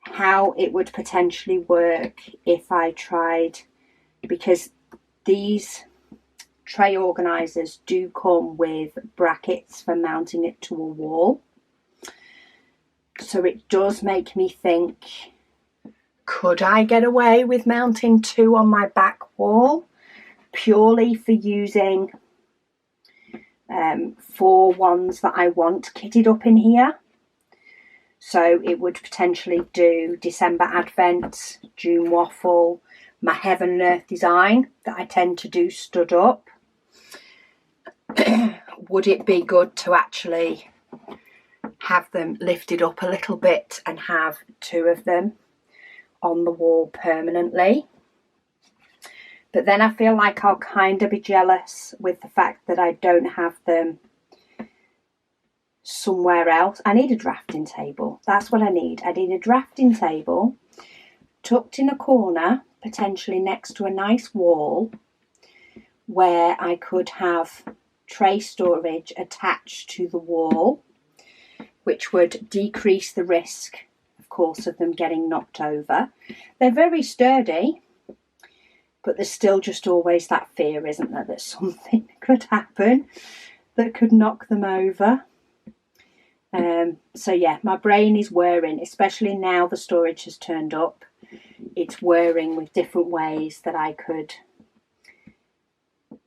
how it would potentially work if I tried, because these tray organisers do come with brackets for mounting it to a wall. So it does make me think, could I get away with mounting 2 on my back wall purely for using 4 ones that I want kitted up in here? So it would potentially do December Advent, June Waffle, my Heaven and Earth design that I tend to do stud up. Would it be good to actually have them lifted up a little bit and have 2 of them on the wall permanently? But then I feel like I'll kind of be jealous with the fact that I don't have them somewhere else. I need a drafting table. That's what I need. I need a drafting table tucked in a corner, potentially next to a nice wall, where I could have tray storage attached to the wall, which would decrease the risk, of course, of them getting knocked over. They're very sturdy, but there's still just always that fear, isn't there, that something could happen that could knock them over. So yeah, my brain is whirring, especially now the storage has turned up. It's whirring with different ways that I could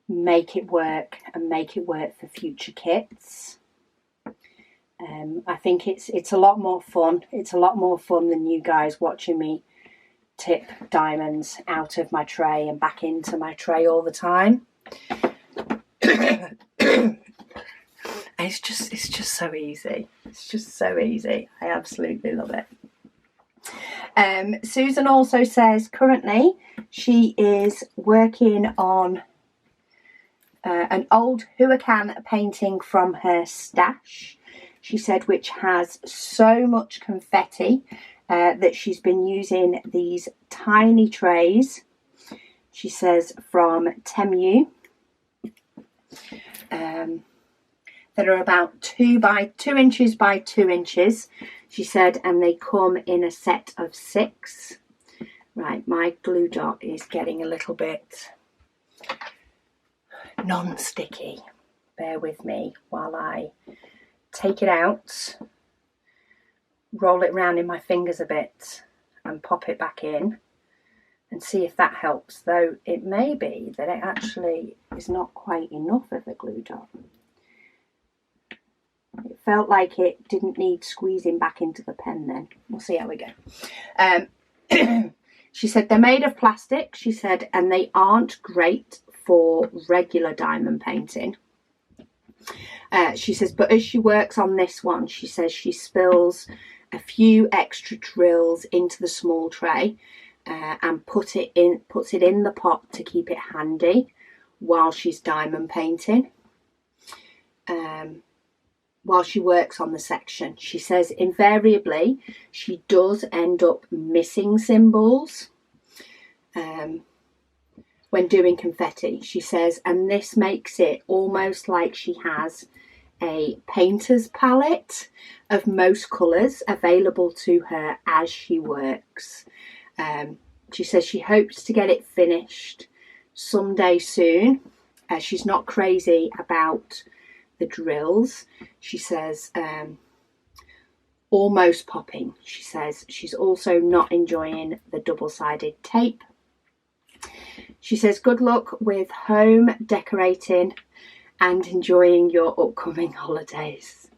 make it work and make it work for future kits. I think it's a lot more fun. It's a lot more fun than you guys watching me tip diamonds out of my tray and back into my tray all the time. It's just so easy. It's just so easy. I absolutely love it. Susan also says currently she is working on an old Huracan painting from her stash. She said, which has so much confetti that she's been using these tiny trays. She says from Temu. That are about 2 inches by 2 inches, she said, and they come in a set of 6. Right, my glue dot is getting a little bit non-sticky. Bear with me while I take it out, roll it around in my fingers a bit and pop it back in and see if that helps, though it may be that it actually is not quite enough of a glue dot. It felt like it didn't need squeezing back into the pen then. We'll see how we go. She said they're made of plastic, she said, and they aren't great for regular diamond painting. She says, but as she works on this one, she says she spills a few extra drills into the small tray and puts it in the pot to keep it handy while she's diamond painting. While she works on the section. She says invariably she does end up missing symbols when doing confetti. She says, and this makes it almost like she has a painter's palette of most colours available to her as she works. She says she hopes to get it finished someday soon. She's not crazy about the drills. She says almost popping. She says she's also not enjoying the double-sided tape. She says good luck with home decorating and enjoying your upcoming holidays.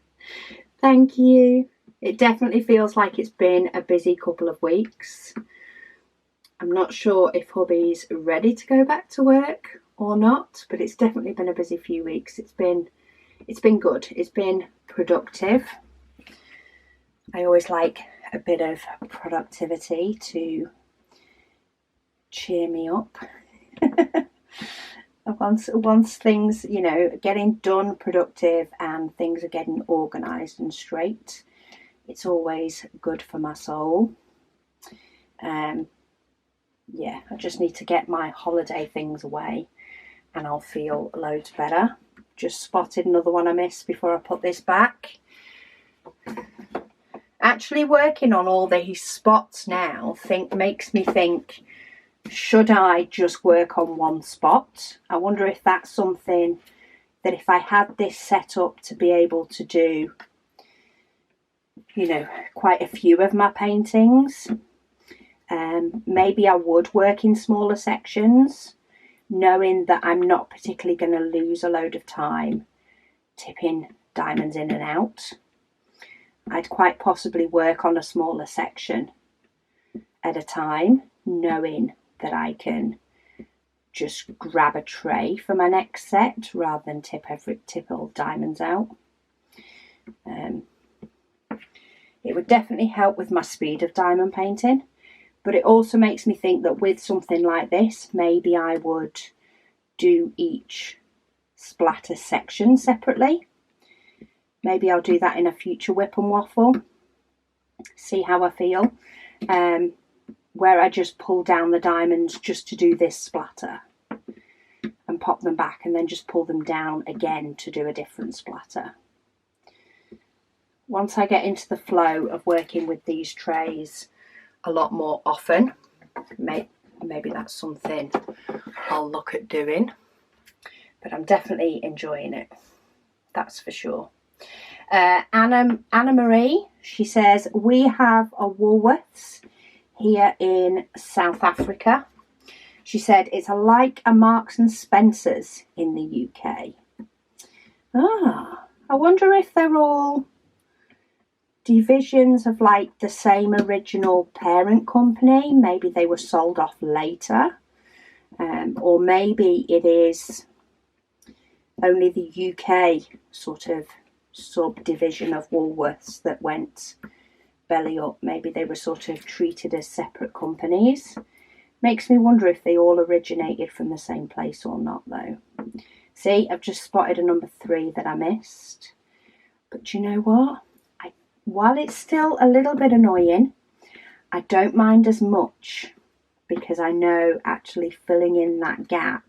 Thank you. It definitely feels like it's been a busy couple of weeks. I'm not sure if hubby's ready to go back to work or not, but it's definitely been a busy few weeks. It's been good. It's been productive. I always like a bit of productivity to cheer me up. Once things, you know, getting done, productive, and things are getting organised and straight, it's always good for my soul. Yeah, I just need to get my holiday things away and I'll feel loads better. Just spotted another one I missed before I put this back. Actually working on all these spots now makes me think, should I just work on one spot? I wonder if that's something that if I had this set up to be able to do, you know, quite a few of my paintings, maybe I would work in smaller sections, knowing that I'm not particularly going to lose a load of time tipping diamonds in and out. I'd quite possibly work on a smaller section at a time, knowing that I can just grab a tray for my next set rather than tip all diamonds out. It would definitely help with my speed of diamond painting, but it also makes me think that with something like this, maybe I would do each splatter section separately. Maybe I'll do that in a future whip and waffle, see how I feel, where I just pull down the diamonds just to do this splatter and pop them back and then just pull them down again to do a different splatter. Once I get into the flow of working with these trays a lot more often, maybe that's something I'll look at doing, but I'm definitely enjoying it, that's for sure. Anna Marie, she says, we have a Woolworths here in South Africa. She said it's like a Marks and Spencer's in the UK. I wonder if they're all divisions of like the same original parent company. Maybe they were sold off later, or maybe it is only the UK sort of subdivision of Woolworths that went belly up. Maybe they were sort of treated as separate companies. Makes me wonder if they all originated from the same place or not though. See, I've just spotted a number 3 that I missed, but you know what, while it's still a little bit annoying, I don't mind as much because I know actually filling in that gap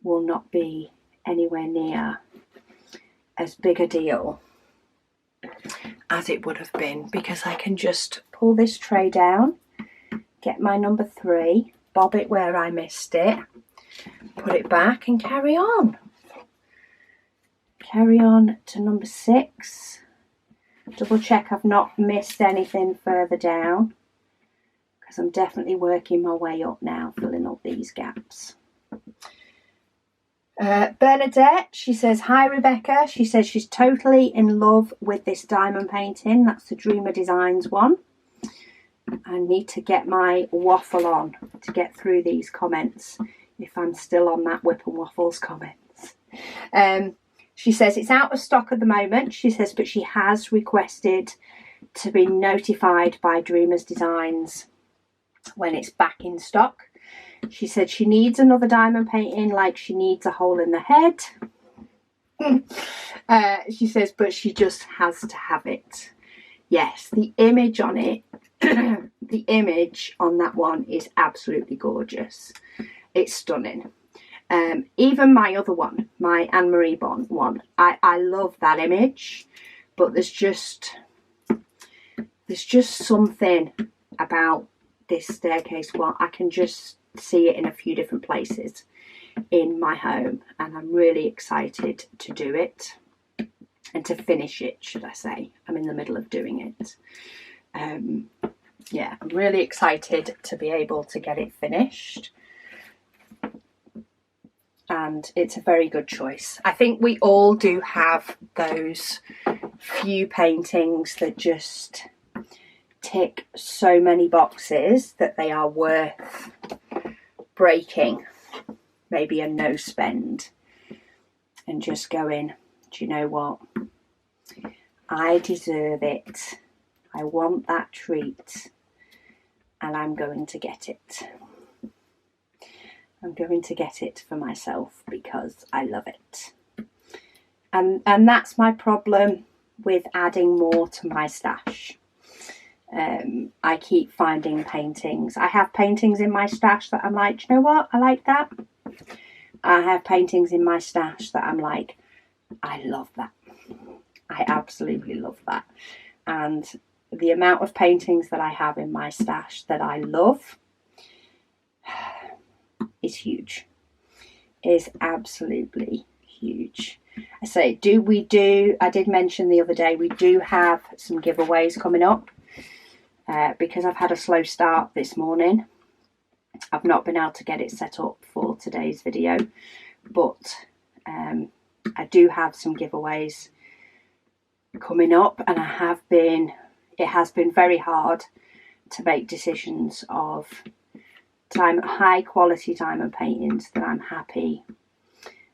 will not be anywhere near as big a deal as it would have been, because I can just pull this tray down, get my number 3, bob it where I missed it, put it back and carry on. Carry on to number 6. Double check I've not missed anything further down, because I'm definitely working my way up now, filling up these gaps. Bernadette, she says, hi Rebecca. She says she's totally in love with this diamond painting. That's the Dreamer Designs one. I need to get my waffle on to get through these comments, if I'm still on that Whip and Waffles comments. She says it's out of stock at the moment. She says, but she has requested to be notified by Dreamers Designs when it's back in stock. She said she needs another diamond painting like she needs a hole in the head. She says, but she just has to have it. Yes, the image on it, the image on that one is absolutely gorgeous. It's stunning. Even my other one, my Anne-Marie Bond one, I love that image, but there's just something about this staircase one. I can just see it in a few different places in my home, and I'm really excited to do it and to finish it, should I say. I'm in the middle of doing it. Yeah, I'm really excited to be able to get it finished, and it's a very good choice. I think we all do have those few paintings that just tick so many boxes that they are worth breaking maybe a no spend and just going, do you know what, I deserve it, I want that treat, and I'm going to get it. I'm going to get it for myself because I love it. And that's my problem with adding more to my stash. I keep finding paintings. I have paintings in my stash that I'm like, do you know what, I like that. I have paintings in my stash that I'm like, I love that. I absolutely love that. And the amount of paintings that I have in my stash that I love is huge. Is absolutely huge. I say, I did mention the other day, we do have some giveaways coming up. Because I've had a slow start this morning, I've not been able to get it set up for today's video, but I do have some giveaways coming up, and it has been very hard to make decisions of high quality diamond paintings that I'm happy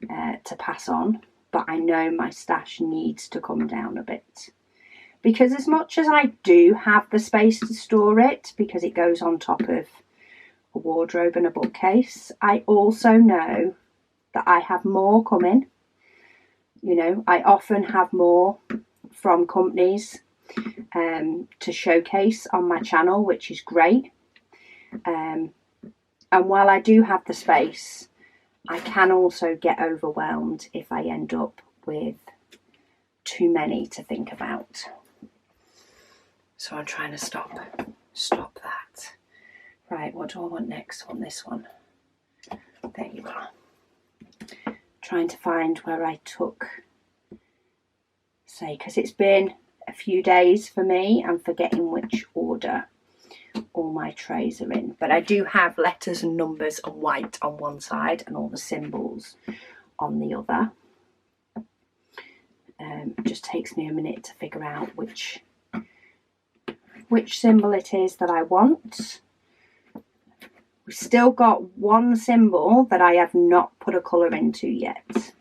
to pass on, but I know my stash needs to come down a bit. Because as much as I do have the space to store it, because it goes on top of a wardrobe and a bookcase, I also know that I have more coming. You know, I often have more from companies to showcase on my channel, which is great. And while I do have the space, I can also get overwhelmed if I end up with too many to think about. So I'm trying to stop that. Right, what do I want next on this one? There you are. Trying to find where I took, because it's been a few days for me, I'm forgetting which order all my trays are in. But I do have letters and numbers and white on one side and all the symbols on the other. It just takes me a minute to figure out which symbol it is that I want. We've still got one symbol that I have not put a colour into yet.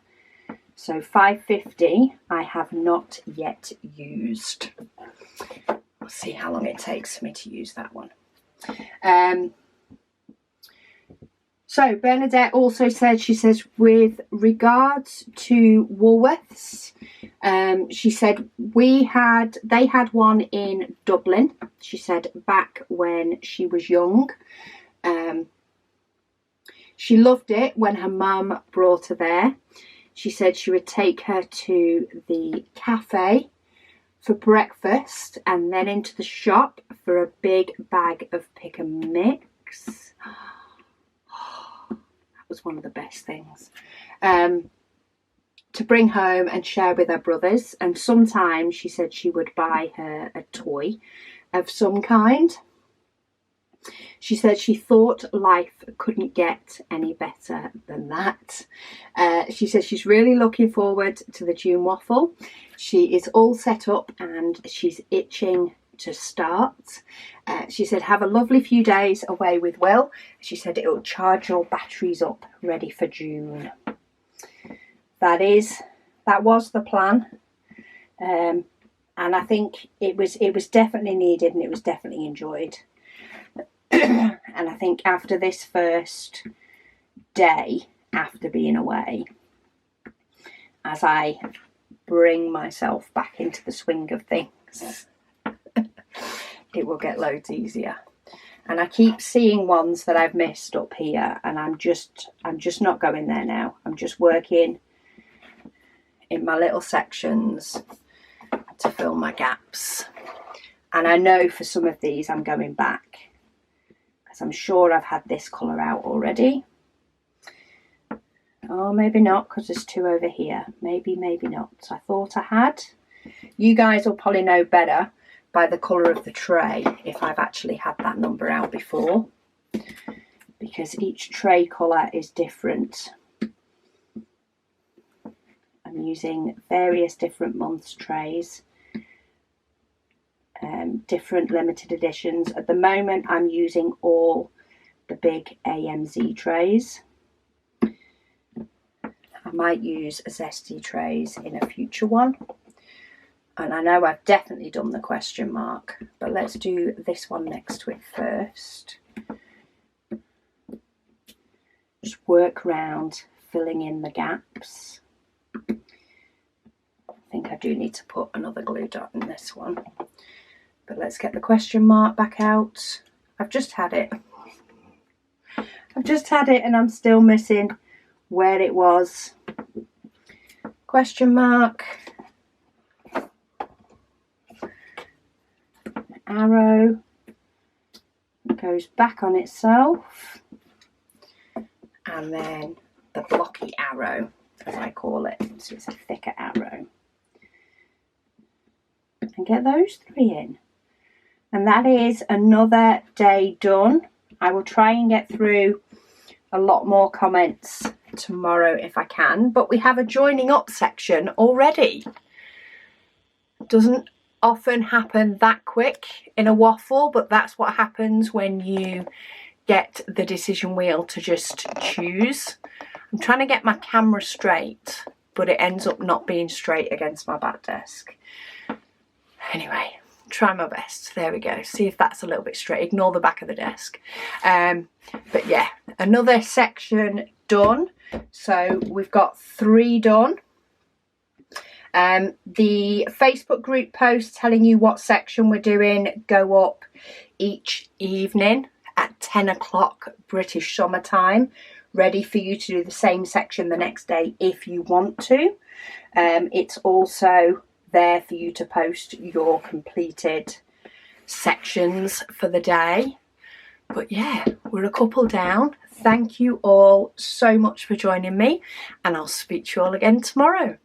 So 550 I have not yet used. We'll see how long it takes for me to use that one. So Bernadette also said, she says, with regards to Woolworths, she said they had one in Dublin. She said back when she was young. She loved it when her mum brought her there. She said she would take her to the cafe for breakfast and then into the shop for a big bag of pick and mix. That was one of the best things. To bring home and share with her brothers, and sometimes she said she would buy her a toy of some kind. She said she thought life couldn't get any better than that. She says she's really looking forward to the June waffle. She is all set up and she's itching to start. She said have a lovely few days away with Will. She said it will charge your batteries up ready for June. That was the plan. And I think it was definitely needed and it was definitely enjoyed. And I think after this first day after being away, as I bring myself back into the swing of things, it will get loads easier. And I keep seeing ones that I've missed up here, and I'm just not going there now. I'm just working in my little sections to fill my gaps. And I know for some of these I'm going back, because I'm sure I've had this colour out already. Oh, maybe not, because there's 2 over here. Maybe not. I thought I had. You guys will probably know better by the colour of the tray if I've actually had that number out before, because each tray colour is different. I'm using various different months trays, different limited editions. At the moment I'm using all the big AMZ trays. I might use zesty trays in a future one. And I know I've definitely done the question mark, but let's do this one next to it first. Just work round filling in the gaps. I think I do need to put another glue dot in this one. But let's get the question mark back out. I've just had it. And I'm still missing where it was. Question mark. Arrow goes back on itself, and then the blocky arrow, as I call it, so it's a thicker arrow, and get those 3 in, and that is another day done. I will try and get through a lot more comments tomorrow if I can, but we have a joining up section already. Doesn't often happen that quick in a waffle, but that's what happens when you get the decision wheel to just choose. I'm trying to get my camera straight, but it ends up not being straight against my back desk. Anyway, try my best. There we go. See if that's a little bit straight. Ignore the back of the desk. But yeah, another section done. So we've got 3 done. The Facebook group post telling you what section we're doing go up each evening at 10 o'clock British summer time, ready for you to do the same section the next day if you want to. It's also there for you to post your completed sections for the day. But yeah, we're a couple down. Thank you all so much for joining me, and I'll speak to you all again tomorrow.